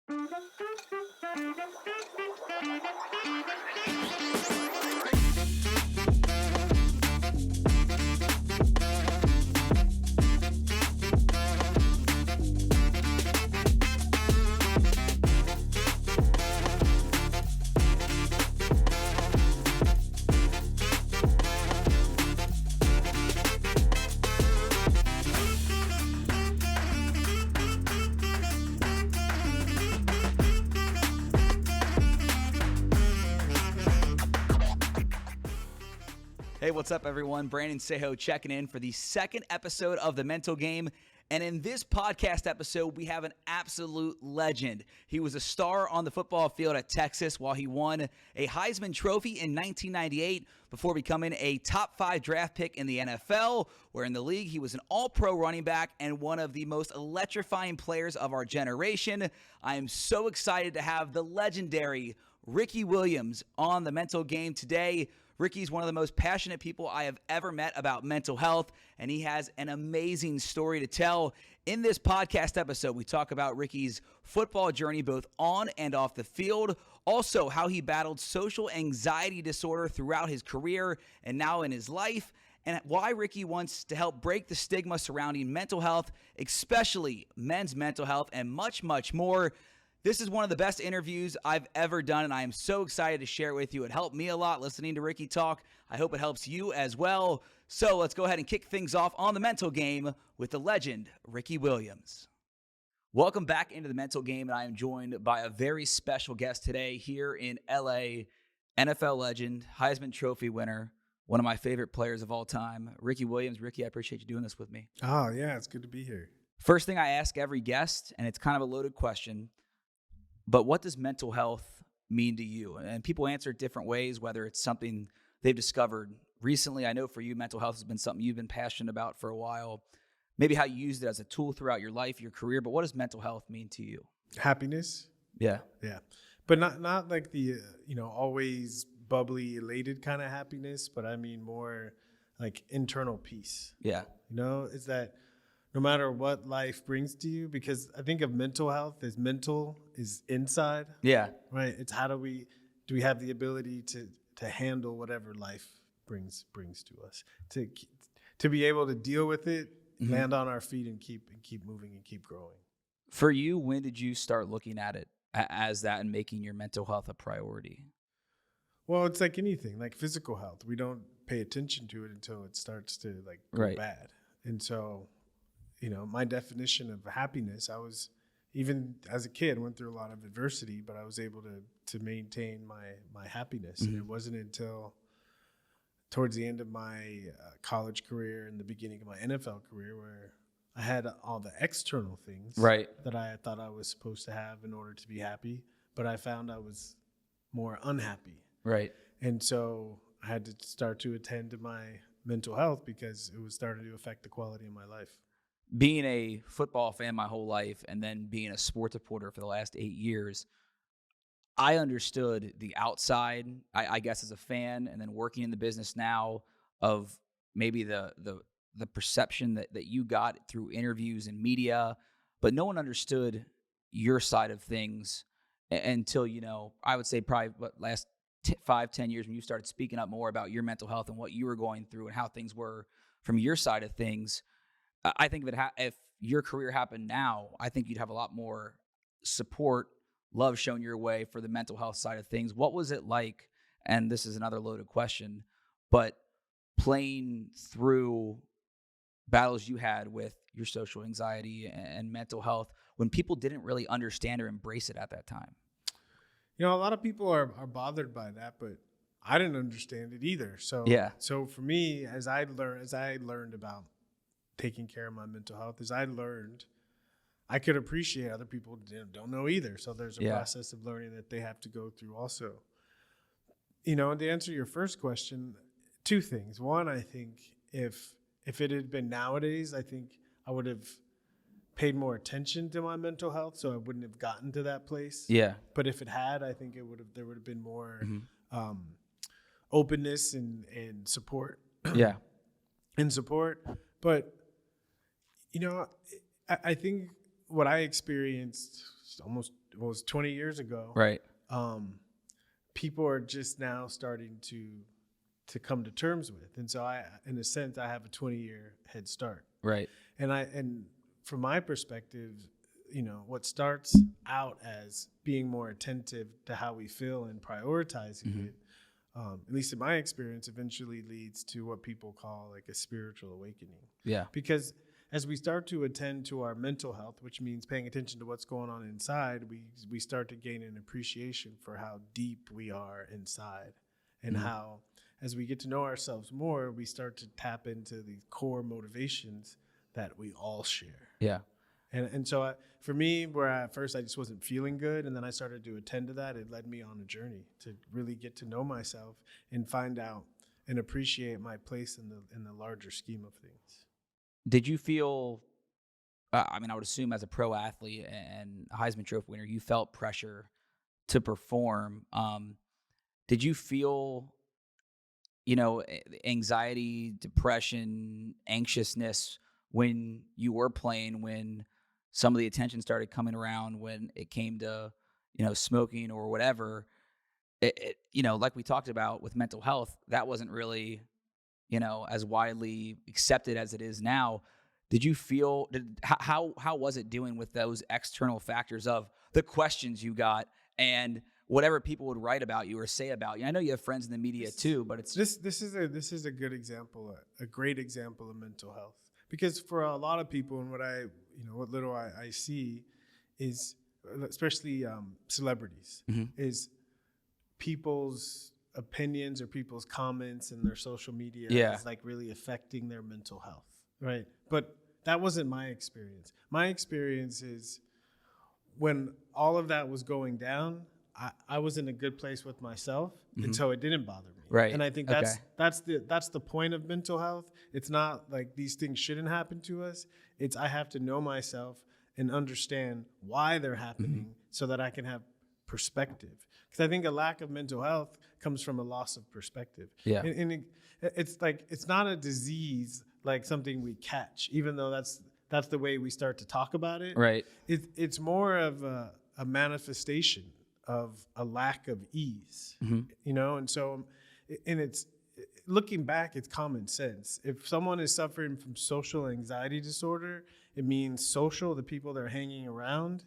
Hey, what's up, everyone? Brandon Saho checking in for the second episode of The Mental Game. And in this podcast episode, we have an absolute legend. He was a star on the football field at Texas while he won a Heisman Trophy in 1998 before becoming a top 5 draft pick in the NFL, where in the league he was an all-pro running back and one of the most electrifying players of our generation. I am so excited to have the legendary Ricky Williams on The Mental Game today. Ricky's one of the most passionate people I have ever met about mental health, and he has an amazing story to tell. In this podcast episode, we talk about Ricky's football journey both on and off the field, also how he battled social anxiety disorder throughout his career and now in his life, and why Ricky wants to help break the stigma surrounding mental health, especially men's mental health, and much, much more. This is one of the best interviews I've ever done, and I am so excited to share it with you. It helped me a lot listening to Ricky talk. I hope it helps you as well. So let's go ahead and kick things off on The Mental Game with the legend, Ricky Williams. Welcome back into The Mental Game, and I am joined by a very special guest today here in LA, NFL legend, Heisman Trophy winner, one of my favorite players of all time, Ricky Williams. Ricky, I appreciate you doing this with me. Oh, yeah, it's good to be here. First thing I ask every guest, and it's kind of a loaded question, but what does mental health mean to you? And people answer it different ways, whether it's something they've discovered recently. I know for you, mental health has been something you've been passionate about for a while. Maybe how you used it as a tool throughout your life, your career. But what does mental health mean to you? Happiness. Yeah. Yeah. But not like the, always bubbly, elated kind of happiness, but I mean more like internal peace. Yeah. It's that no matter what life brings to you, because I think of mental health as mental is inside. Yeah. Right. It's how do we have the ability to handle whatever life brings to us, to be able to deal with it, land on our feet and keep moving and keep growing. For you, when did you start looking at it as that and making your mental health a priority? Well, it's like anything, like physical health. We don't pay attention to it until it starts to go bad. And so, my definition of happiness, I was, even as a kid, went through a lot of adversity, but I was able to maintain my happiness. And it wasn't until towards the end of my college career and the beginning of my NFL career where I had all the external things that I thought I was supposed to have in order to be happy, but I found I was more unhappy. Right. And so I had to start to attend to my mental health because it was starting to affect the quality of my life. Being a football fan my whole life and then being a sports reporter for the last 8 years, I understood the outside, I guess, as a fan, and then working in the business now of maybe the perception that you got through interviews and media, but no one understood your side of things until, I would say probably last 5-10 years when you started speaking up more about your mental health and what you were going through and how things were from your side of things. I think if your career happened now, I think you'd have a lot more support, love shown your way for the mental health side of things. What was it like? And this is another loaded question, but playing through battles you had with your social anxiety and mental health when people didn't really understand or embrace it at that time. A lot of people are bothered by that, but I didn't understand it either. So yeah. So for me, as I learned about taking care of my mental health, I could appreciate other people don't know either. So there's a process of learning that they have to go through also. To answer your first question, two things. One, I think if it had been nowadays, I think I would have paid more attention to my mental health, so I wouldn't have gotten to that place. Yeah. But if it had, I think there would have been more openness and support. Yeah. And support. But I think what I experienced almost was 20 years ago. Right. People are just now starting to come to terms with. And so in a sense, I have a 20-year head start. Right. And from my perspective, what starts out as being more attentive to how we feel and prioritizing it, at least in my experience, eventually leads to what people call like a spiritual awakening. Yeah. Because as we start to attend to our mental health, which means paying attention to what's going on inside, we start to gain an appreciation for how deep we are inside, and how, as we get to know ourselves more, we start to tap into these core motivations that we all share. Yeah. And so for me, where at first I just wasn't feeling good, and then I started to attend to that, it led me on a journey to really get to know myself and find out and appreciate my place in the larger scheme of things. Did you feel, I would assume as a pro athlete and a Heisman Trophy winner, you felt pressure to perform. Did you feel, anxiety, depression, anxiousness when you were playing, when some of the attention started coming around, when it came to, smoking or whatever? Like we talked about with mental health, that wasn't really, as widely accepted as it is now. Did you feel, how was it doing with those external factors of the questions you got and whatever people would write about you or say about you? I know you have friends in the media too, but it's this is a good example, a great example of mental health, because for a lot of people, and what little I see is, especially celebrities, is people's opinions or people's comments and their social media is like really affecting their mental health, right? But that wasn't my experience. My experience is when all of that was going down, I was in a good place with myself, and so it didn't bother me. Right. And I think that's the point of mental health. It's not like these things shouldn't happen to us. It's I have to know myself and understand why they're happening so that I can have perspective. Because I think a lack of mental health comes from a loss of perspective. Yeah. And it's like, it's not a disease like something we catch, even though that's the way we start to talk about it. right. It's more of a manifestation of a lack of ease, and so, and it's, looking back, it's common sense. If someone is suffering from social anxiety disorder, it means the people they're hanging around,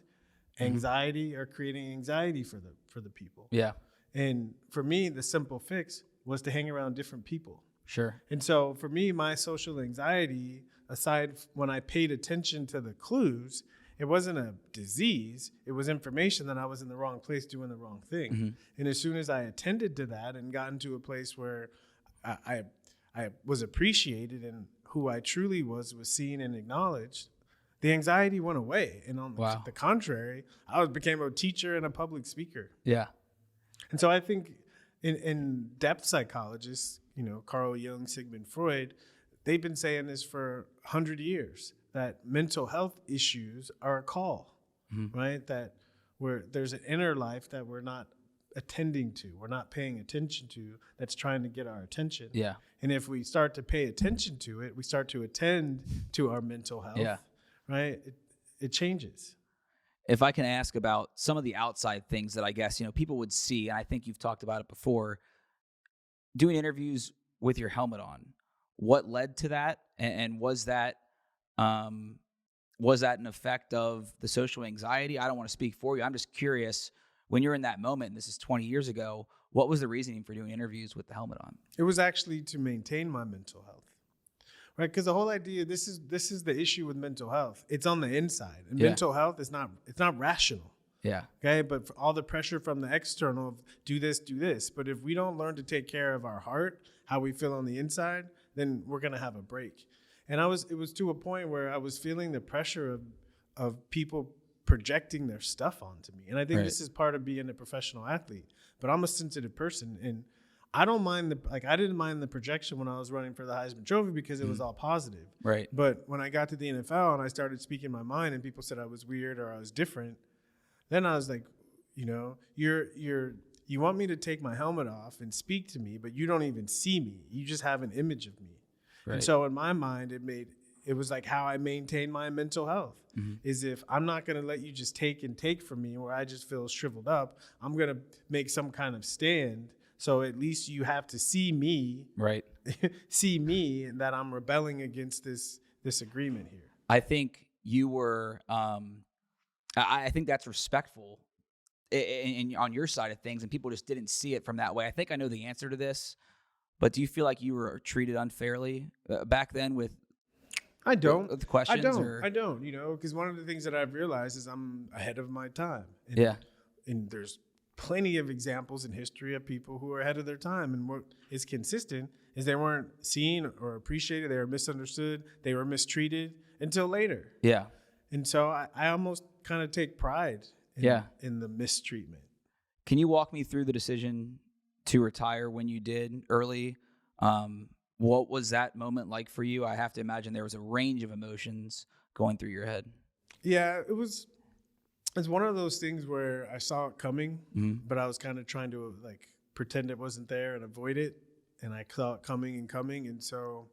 anxiety, are creating anxiety for the people. Yeah. And for me, the simple fix was to hang around different people. Sure. And so for me, my social anxiety, aside when I paid attention to the clues, it wasn't a disease. It was information that I was in the wrong place doing the wrong thing. And as soon as I attended to that and got into a place where I was appreciated and who I truly was seen and acknowledged, the anxiety went away. And on the contrary, I became a teacher and a public speaker. Yeah. And so I think in depth psychologists, Carl Jung, Sigmund Freud, they've been saying this for 100 years, that mental health issues are a call, right? That there's an inner life that we're not attending to, we're not paying attention to, that's trying to get our attention. Yeah. And if we start to pay attention to it, we start to attend to our mental health, right? It changes. If I can ask about some of the outside things that I guess, people would see, and I think you've talked about it before, doing interviews with your helmet on, what led to that? And was that an effect of the social anxiety? I don't want to speak for you. I'm just curious, when you're in that moment, and this is 20 years ago, what was the reasoning for doing interviews with the helmet on? It was actually to maintain my mental health, right? Because the whole idea, this is the issue with mental health. It's on the inside, and mental health it's not rational. Yeah. Okay. But for all the pressure from the external, do this. But if we don't learn to take care of our heart, how we feel on the inside, then we're gonna have a break. And it was to a point where I was feeling the pressure of people projecting their stuff onto me. And I think this is part of being a professional athlete. But I'm a sensitive person, and I don't mind I didn't mind the projection when I was running for the Heisman Trophy because it was all positive. Right. But when I got to the NFL and I started speaking my mind and people said I was weird or I was different, then I was like, you want me to take my helmet off and speak to me, but you don't even see me. You just have an image of me. Right. And so in my mind, it made it was like how I maintain my mental health. Is if I'm not going to let you just take and take from me where I just feel shriveled up, I'm going to make some kind of stand. So at least you have to see me, right? see me, and that I'm rebelling against this agreement here. I think you were, I think that's respectful on your side of things, and people just didn't see it from that way. I think I know the answer to this, but do you feel like you were treated unfairly back then with I don't. with questions? I don't, because one of the things that I've realized is I'm ahead of my time. And, yeah. And there's plenty of examples in history of people who are ahead of their time. And what is consistent is they weren't seen or appreciated. They were misunderstood. They were mistreated until later. Yeah. And so I almost kind of take pride in the mistreatment. Can you walk me through the decision to retire when you did early? What was that moment like for you? I have to imagine there was a range of emotions going through your head. Yeah, it's one of those things where I saw it coming, but I was kind of trying to like pretend it wasn't there and avoid it. And I saw it coming and coming. And so,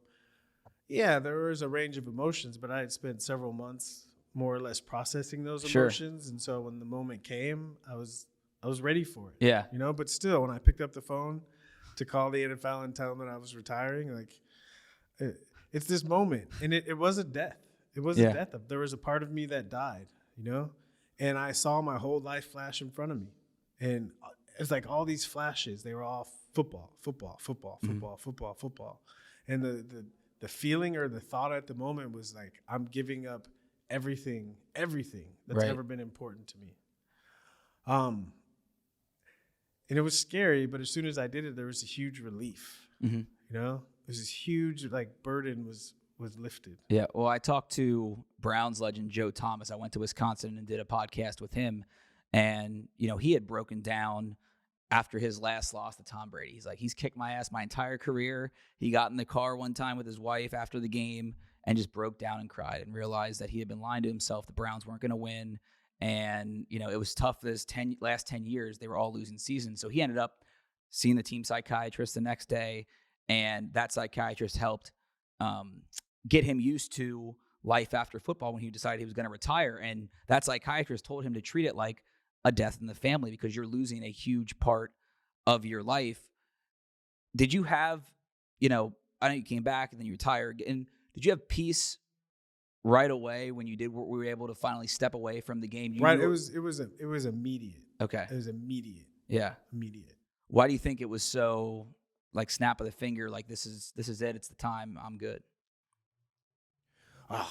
yeah, there was a range of emotions, but I had spent several months more or less processing those emotions. And so when the moment came, I was ready for it. Yeah. But still, when I picked up the phone to call the NFL and tell them that I was retiring, like it's this moment. And it was a death. It was a death. There was a part of me that died, and I saw my whole life flash in front of me. And it's like all these flashes, they were all football. And the feeling or the thought at the moment was like, I'm giving up everything that's ever been important to me. And it was scary, but as soon as I did it, there was a huge relief. There's this huge burden was lifted. Yeah. Well, I talked to Browns legend Joe Thomas. I went to Wisconsin and did a podcast with him, and he had broken down after his last loss to Tom Brady. He's like, he's kicked my ass my entire career. He got in the car one time with his wife after the game and just broke down and cried and realized that he had been lying to himself. The Browns weren't going to win. And, it was tough. This last 10 years, they were all losing seasons. So he ended up seeing the team psychiatrist the next day. And that psychiatrist helped get him used to life after football when he decided he was going to retire. And that psychiatrist told him to treat it like a death in the family because you're losing a huge part of your life. Did you have, I know you came back and then you retired. And did you have peace right away when we were able to finally step away from the game? It was immediate. Okay. It was immediate. Yeah. Immediate. Why do you think it was so like snap of the finger? Like this is it. It's the time. I'm good.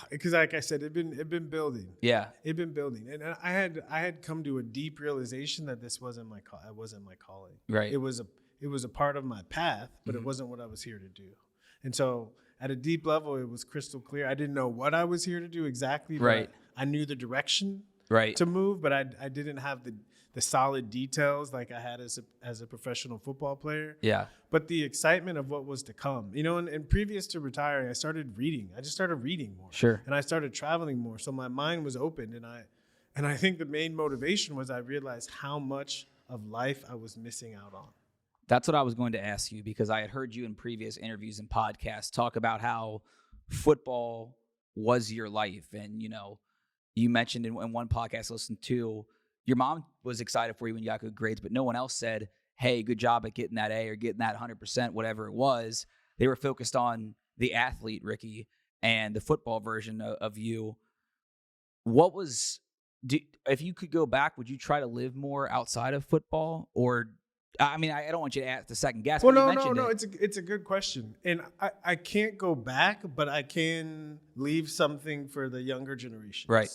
Because like I said, it'd been building. Yeah. It'd been building. And I had come to a deep realization that this wasn't my calling. Right. It was a part of my path, but it wasn't what I was here to do. And so at a deep level, it was crystal clear. I didn't know what I was here to do exactly. Right. I knew the direction to move, but I didn't have the solid details like I had as a professional football player. Yeah. But the excitement of what was to come, and previous to retiring, I started reading. I just started reading more. Sure. And I started traveling more. So my mind was opened, and I think the main motivation was I realized how much of life I was missing out on. That's what I was going to ask you, because I had heard you in previous interviews and podcasts talk about how football was your life. And, you mentioned in one podcast I listened to, your mom was excited for you when you got good grades, but no one else said, hey, good job at getting that A or getting that 100%, whatever it was. They were focused on the athlete, Ricky, and the football version of you. If you could go back, would you try to live more outside of football? Or, I mean, I don't want you to ask the second guess. Well, no. It's a good question. And I can't go back, but I can leave something for the younger generations. Right.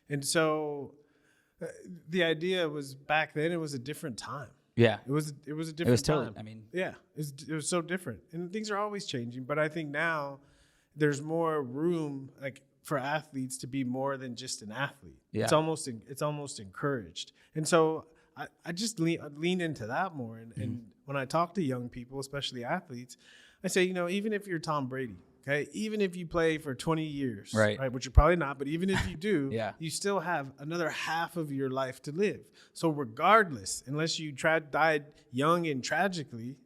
And so the idea was back then it was a different time. Yeah. It was a different time. Yeah. It was so different. And things are always changing, but I think now there's more room for athletes to be more than just an athlete. Yeah. It's almost encouraged. And so I just lean into that more. And when I talk to young people, especially athletes, I say, even if you're Tom Brady, okay, even if you play for 20 years, right, which you're probably not, but even if you do, you still have another half of your life to live. So regardless, unless you died young and tragically,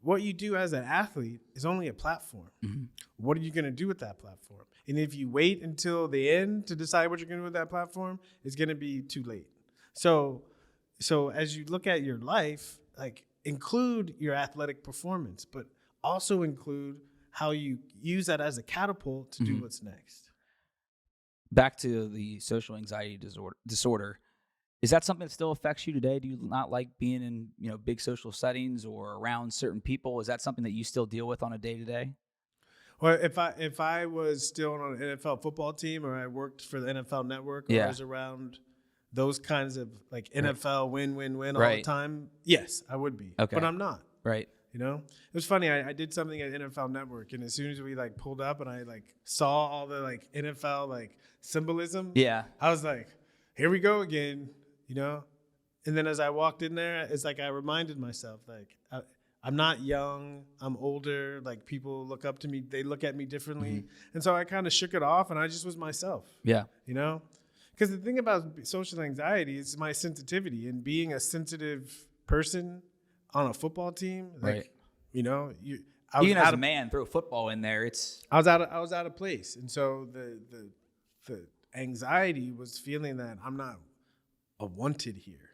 what you do as an athlete is only a platform. Mm-hmm. What are you going to do with that platform? And if you wait until the end to decide what you're going to do with that platform, it's going to be too late. So as you look at your life, like, include your athletic performance, but also include how you use that as a catapult to do what's next. Back to the social anxiety disorder. Is that something that still affects you today? Do you not like being in, big social settings or around certain people? Is that something that you still deal with on a day-to-day? Well, if I was still on an NFL football team, or I worked for the NFL Network, or I was around those kinds of like NFL win all the time, yes, I would be. Okay. But I'm not. Right. It was funny. I did something at NFL Network, and as soon as we like pulled up and I like saw all the like NFL like symbolism, I was like, here we go again, And then as I walked in there, it's like I reminded myself, like, I'm not young, I'm older. Like, people look up to me, they look at me differently, and so I kind of shook it off, and I just was myself. Yeah, because the thing about social anxiety is my sensitivity, and being a sensitive person on a football team, like, even as a man, throw football in there, I was out of place, and so the anxiety was feeling that I'm not a wanted here.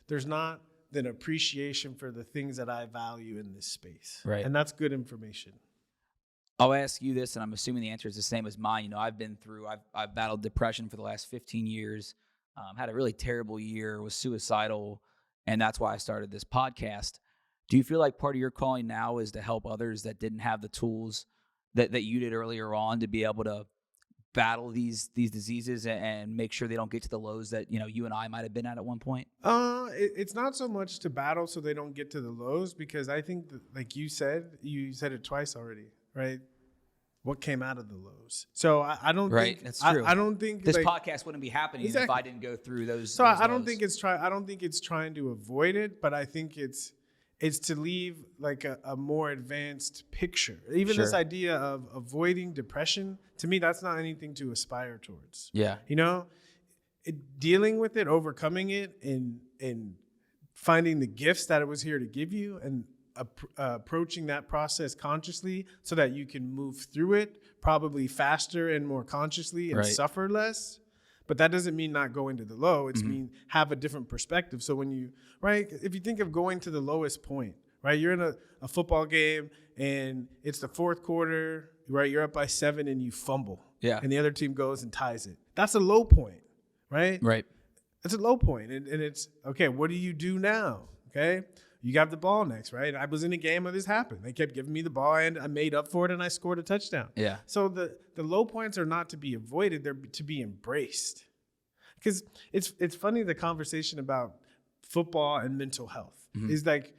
There's not an appreciation for the things that I value in this space, right? And that's good information. I'll ask you this, and I'm assuming the answer is the same as mine. I've battled depression for the last 15 years. Had a really terrible year, was suicidal, and that's why I started this podcast. Do you feel like part of your calling now is to help others that didn't have the tools that you did earlier on to be able to battle these diseases and make sure they don't get to the lows that you and I might have been at one point? It's not so much to battle so they don't get to the lows, because I think that, like you said it twice already, right? What came out of the lows. So I don't think that's true. I don't think this podcast wouldn't be happening if I didn't go through those. So I don't lows. think I don't think it's trying to avoid it, but I think it's to leave like a more advanced picture. Even this idea of avoiding depression, to me, that's not anything to aspire towards. Yeah. Dealing with it, overcoming it, and finding the gifts that it was here to give you, and approaching that process consciously so that you can move through it probably faster and more consciously and suffer less. But that doesn't mean not going to the low. It's mean have a different perspective. So when if you think of going to the lowest point, right? You're in a football game and it's the fourth quarter, right? You're up by 7 and you fumble. Yeah. And the other team goes and ties it. That's a low point, right? Right. It's a low point. And it's, okay, what do you do now? Okay. You got the ball next, right? I was in a game where this happened. They kept giving me the ball, and I made up for it, and I scored a touchdown. Yeah. So the low points are not to be avoided; they're to be embraced. Because it's funny, the conversation about football and mental health is like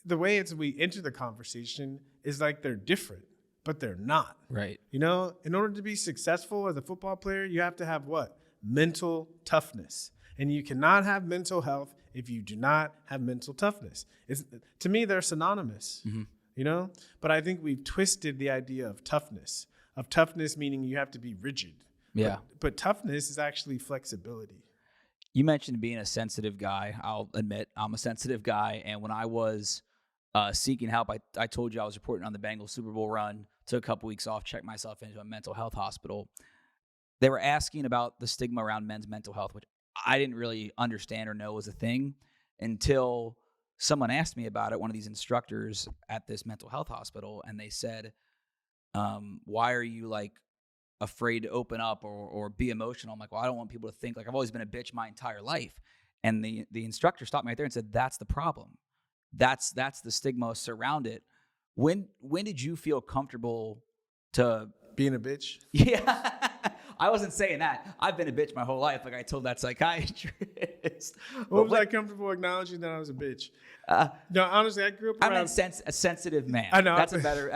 the way we enter the conversation is like they're different, but they're not. Right. In order to be successful as a football player, you have to have what? Mental toughness, and you cannot have mental health if you do not have mental toughness. To me, they're synonymous, But I think we've twisted the idea of toughness meaning you have to be rigid. Yeah. But toughness is actually flexibility. You mentioned being a sensitive guy. I'll admit I'm a sensitive guy. And when I was seeking help, I told you I was reporting on the Bengals Super Bowl run, took a couple weeks off, checked myself into a mental health hospital. They were asking about the stigma around men's mental health, which I didn't really understand or know was a thing until someone asked me about it, one of these instructors at this mental health hospital, and they said, why are you like afraid to open up or be emotional? I'm like, well, I don't want people to think like I've always been a bitch my entire life. And the instructor stopped me right there and said, that's the problem. That's the stigma surround it. When did you feel comfortable to being a bitch? Yeah. I wasn't saying that. I've been a bitch my whole life, like I told that psychiatrist. Was I comfortable acknowledging that I was a bitch? No, honestly, I grew up around... I'm a sensitive man. I know. That's a better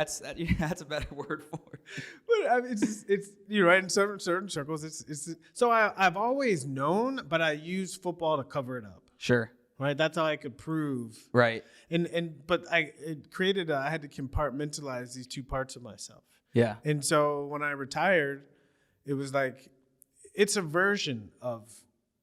word for it. But I mean, it's you're right, in certain circles. It's so I've always known, but I use football to cover it up. Sure. Right. That's how I could prove. Right. But I had to compartmentalize these two parts of myself. Yeah. And so when I retired, it was like, it's a version of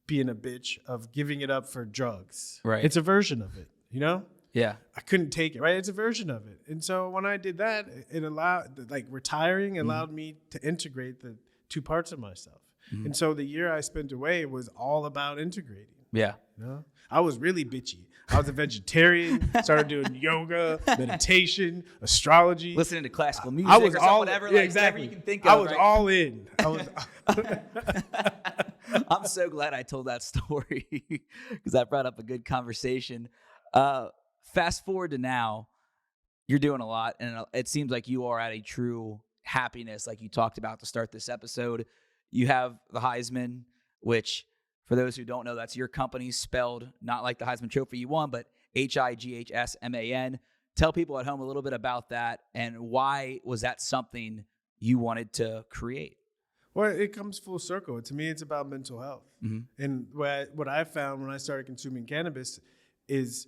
being a bitch, of giving it up for drugs. Right. It's a version of it, you know? Yeah. I couldn't take it, right? It's a version of it. And so when I did that, it allowed, like retiring allowed me to integrate the two parts of myself. And so the year I spent away was all about integrating. Yeah. You know? I was really bitchy. I was a vegetarian, started doing yoga, meditation, astrology. Listening to classical music I was or all whatever, yeah, exactly. Whatever you can think of. I was right? all in. I was I'm so glad I told that story because that brought up a good conversation. Fast forward to now, you're doing a lot, and it seems like you are at a true happiness, like you talked about to start this episode. You have the Heisman, which, for those who don't know, that's your company spelled not like the Heisman Trophy you won, but Highsman. Tell people at home a little bit about that, and why was that something you wanted to create? Well, it comes full circle. To me, it's about mental health. And what I found when I started consuming cannabis is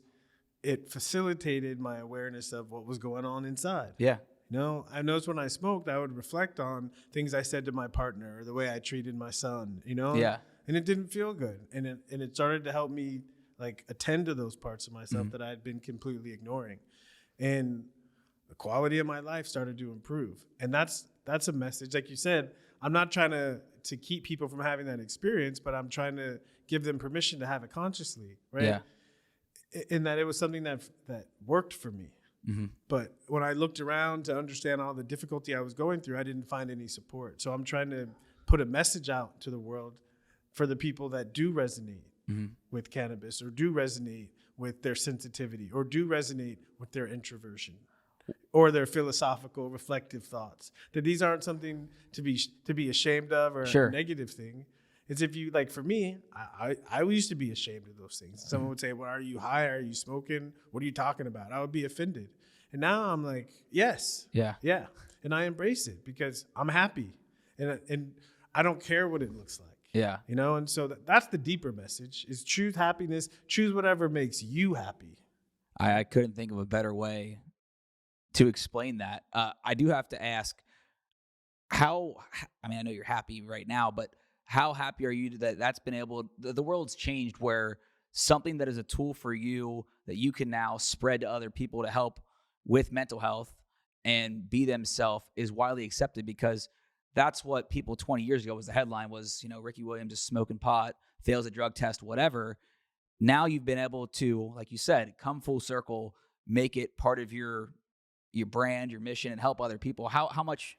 it facilitated my awareness of what was going on inside. Yeah. You know, I noticed when I smoked, I would reflect on things I said to my partner or the way I treated my son, you know? Yeah. And it didn't feel good. And it started to help me like attend to those parts of myself that I had been completely ignoring. And the quality of my life started to improve. And that's a message. Like you said, I'm not trying to keep people from having that experience, but I'm trying to give them permission to have it consciously, right? Yeah. In that it was something that worked for me. But when I looked around to understand all the difficulty I was going through, I didn't find any support. So I'm trying to put a message out to the world for the people that do resonate with cannabis, or do resonate with their sensitivity, or do resonate with their introversion, or their philosophical, reflective thoughts. That these aren't something to be ashamed of or a negative thing. It's if you, like for me, I used to be ashamed of those things. Someone would say, well, are you high? Are you smoking? What are you talking about? I would be offended. And now I'm like, yes. Yeah. And I embrace it because I'm happy. And I don't care what it looks like. Yeah. You know, and so that's the deeper message is choose happiness. Choose whatever makes you happy. I couldn't think of a better way to explain that. I do have to ask I know you're happy right now, but how happy are you that that's been able, the world's changed where something that is a tool for you that you can now spread to other people to help with mental health and be themselves is widely accepted, because that's what people 20 years ago was the headline was, Ricky Williams is smoking pot, fails a drug test, whatever. Now you've been able to, like you said, come full circle, make it part of your brand, your mission, and help other people. How much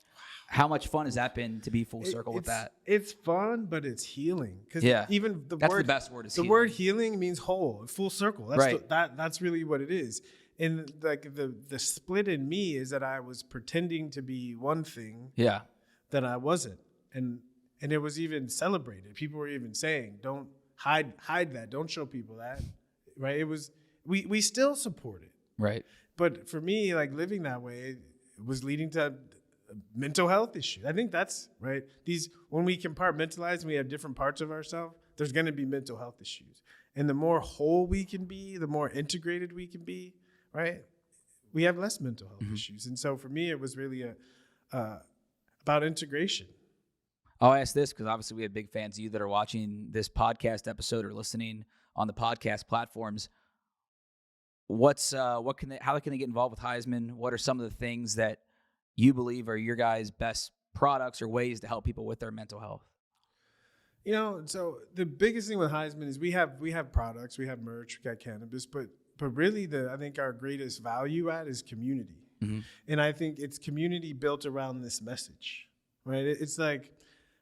fun has that been to be full circle with that? It's fun, but it's healing. Because even the best word is healing. The word healing means whole, full circle. That's right. That's really what it is. And like the split in me is that I was pretending to be one thing that I wasn't. And it was even celebrated. People were even saying, don't hide that. Don't show people that. Right? It was we still support it. Right. But for me, like living that way, it was leading to mental health issues. I think that's right. When we compartmentalize and we have different parts of ourselves, there's going to be mental health issues. And the more whole we can be, the more integrated we can be, right? We have less mental health issues. And so for me, it was really about integration. I'll ask this because obviously we have big fans of you that are watching this podcast episode or listening on the podcast platforms. How can they get involved with Highsman? What are some of the things that you believe are your guys' best products or ways to help people with their mental health? So the biggest thing with Highsman is we have products, we have merch, we got cannabis, but really I think our greatest value add is community. And I think it's community built around this message, right? It's like,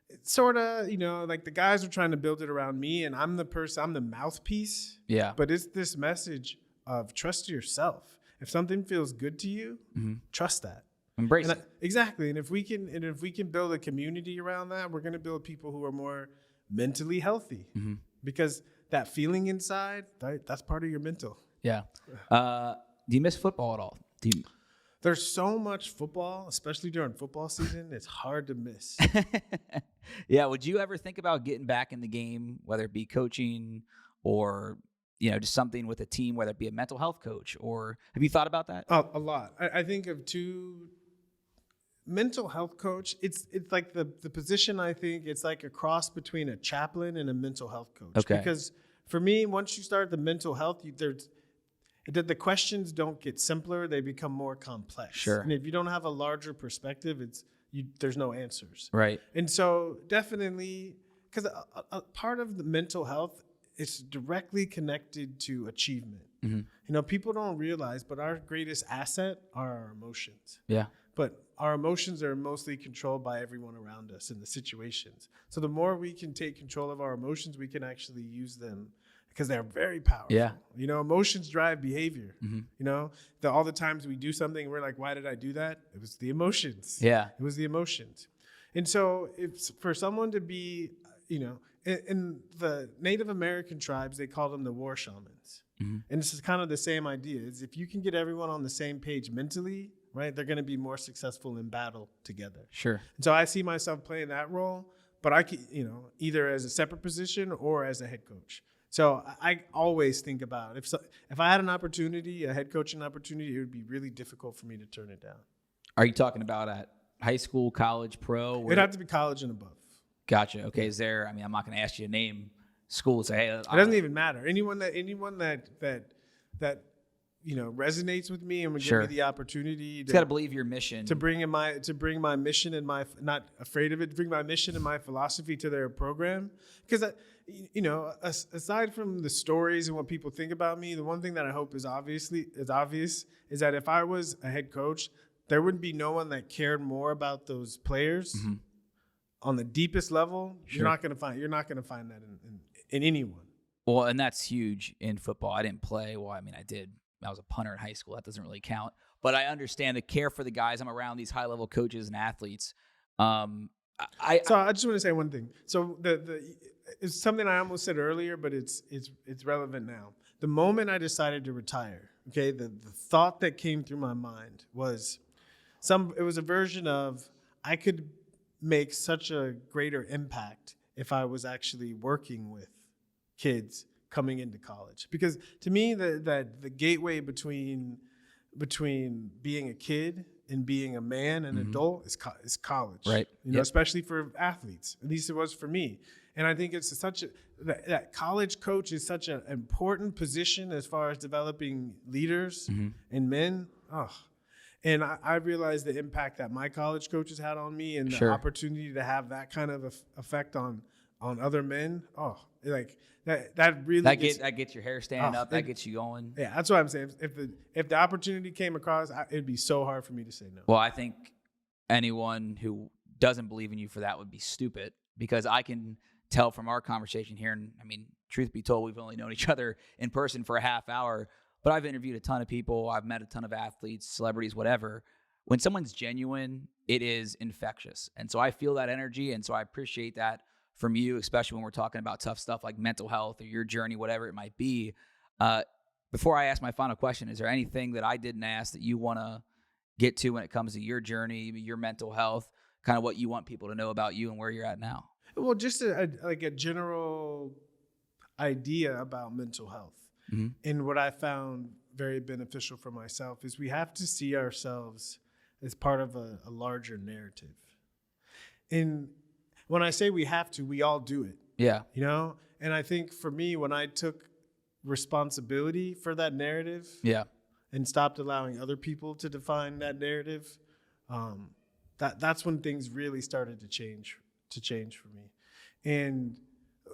it's sort of, like the guys are trying to build it around me and I'm the mouthpiece. Yeah. But it's this message of trust yourself. If something feels good to you, trust that. Embrace it. Exactly. And if we can build a community around that, we're going to build people who are more mentally healthy because that feeling inside, that's part of your mental. Yeah. Do you miss football at all? There's so much football, especially during football season. It's hard to miss. Yeah. Would you ever think about getting back in the game, whether it be coaching or just something with a team, whether it be a mental health coach, or have you thought about that? A lot. I think of two mental health coach, it's like the position, I think it's like a cross between a chaplain and a mental health coach. Okay. Because for me, once you start the mental health, the questions don't get simpler, they become more complex. Sure. And if you don't have a larger perspective, there's no answers. Right. And so definitely, because a part of the mental health is directly connected to achievement. People don't realize, but our greatest asset are our emotions. Yeah. But our emotions are mostly controlled by everyone around us in the situations. So the more we can take control of our emotions, we can actually use them because they're very powerful. Yeah. Emotions drive behavior. All the times we do something, we're like, why did I do that? It was the emotions. Yeah. It was the emotions. And so if for someone to be, in the Native American tribes, they call them the war shamans. And this is kind of the same idea. Is if you can get everyone on the same page mentally, right, they're going to be more successful in battle together. Sure. And so I see myself playing that role, but I can, either as a separate position or as a head coach. So I always think about if I had an opportunity, a head coaching opportunity, it would be really difficult for me to turn it down. Are you talking about at high school, college, pro? It'd have to be college and above. Gotcha. Okay. Is there? I'm not going to ask you to name schools. Say, hey, it doesn't even matter. Anyone that resonates with me and would give me the opportunity to believe your mission, to bring my mission and my, not afraid of it, to bring my mission and my philosophy to their program. Because aside from the stories and what people think about me, the one thing that I hope is obvious is that if I was a head coach, there would be no one that cared more about those players on the deepest level. Sure. You're not going to find that in anyone. Well, and that's huge in football. I didn't play. Well, I mean, I did. I was a punter in high school. That doesn't really count. But I understand the care for the guys. I'm around these high-level coaches and athletes. So I just want to say one thing. So it's something I almost said earlier, but it's relevant now. The moment I decided to retire, okay, the thought that came through my mind was it was a version of I could make such a greater impact if I was actually working with kids coming into college. Because to me, the gateway between being a kid and being a man and adult is college, right? Especially for athletes. At least it was for me. And I think it's that college coach is such an important position as far as developing leaders and men. And I realized the impact that my college coaches had on me and the opportunity to have that kind of effect on other men. That really gets your hair standing up. That gets you going. Yeah, that's what I'm saying. If the opportunity came across, it'd be so hard for me to say no. Well, I think anyone who doesn't believe in you for that would be stupid, because I can tell from our conversation here, and I mean, truth be told, we've only known each other in person for a half hour, but I've interviewed a ton of people. I've met a ton of athletes, celebrities, whatever. When someone's genuine, it is infectious. And so I feel that energy, and so I appreciate that from you, especially when we're talking about tough stuff like mental health or your journey, whatever it might be. Before I ask my final question, is there anything that I didn't ask that you want to get to when it comes to your journey, your mental health, kind of what you want people to know about you and where you're at now? Well, just a general idea about mental health. And what I found very beneficial for myself is we have to see ourselves as part of a larger narrative. And when I say we have to, we all do it. Yeah. And I think for me, when I took responsibility for that narrative and stopped allowing other people to define that narrative, that's when things really started to change for me. And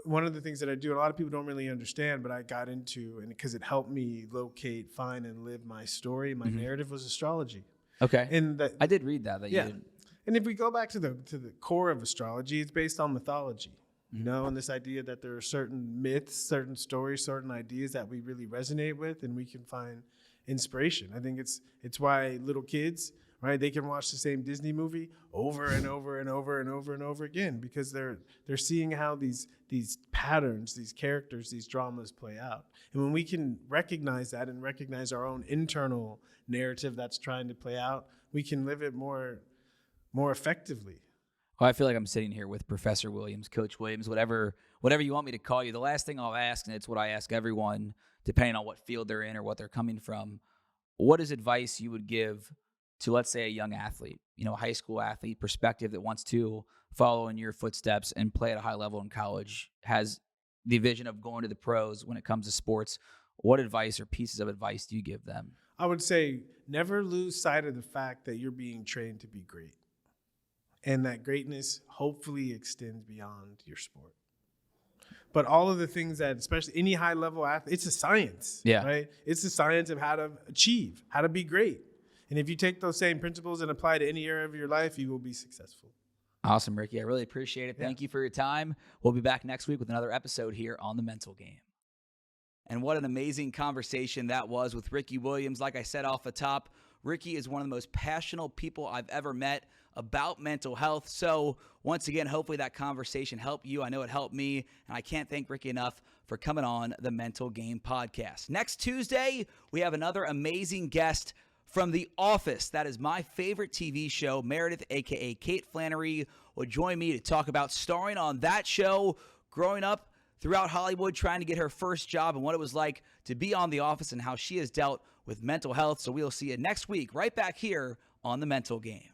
one of the things that I do, and a lot of people don't really understand, but I got into, and because it helped me locate, find, and live my story, my narrative, was astrology. Okay. And I did read that you did. And if we go back to the core of astrology, it's based on mythology, and this idea that there are certain myths, certain stories, certain ideas that we really resonate with, and we can find inspiration. I think it's why little kids, right, they can watch the same Disney movie over and over and over and over and over again, because they're seeing how these patterns, these characters, these dramas play out. And when we can recognize that and recognize our own internal narrative that's trying to play out, we can live it more effectively. Well, I feel like I'm sitting here with Professor Williams, Coach Williams, whatever you want me to call you. The last thing I'll ask, and it's what I ask everyone, depending on what field they're in or what they're coming from, what is advice you would give to, let's say, a young athlete, a high school athlete perspective that wants to follow in your footsteps and play at a high level in college, has the vision of going to the pros when it comes to sports, what advice or pieces of advice do you give them? I would say never lose sight of the fact that you're being trained to be great, and that greatness hopefully extends beyond your sport. But all of the things that, especially any high level athlete, it's a science, right? It's a science of how to achieve, how to be great. And if you take those same principles and apply to any area of your life, you will be successful. Awesome, Ricky. I really appreciate it. Thank you for your time. We'll be back next week with another episode here on The Mental Game. And what an amazing conversation that was with Ricky Williams. Like I said off the top, Ricky is one of the most passionate people I've ever met about mental health. So once again, hopefully that conversation helped you. I know it helped me, and I can't thank Ricky enough for coming on the Mental Game podcast. Next Tuesday, we have another amazing guest from The Office. That is my favorite TV show. Meredith, a.k.a. Kate Flannery, will join me to talk about starring on that show, growing up throughout Hollywood, trying to get her first job, and what it was like to be on The Office and how she has dealt with mental health. So we'll see you next week right back here on The Mental Game.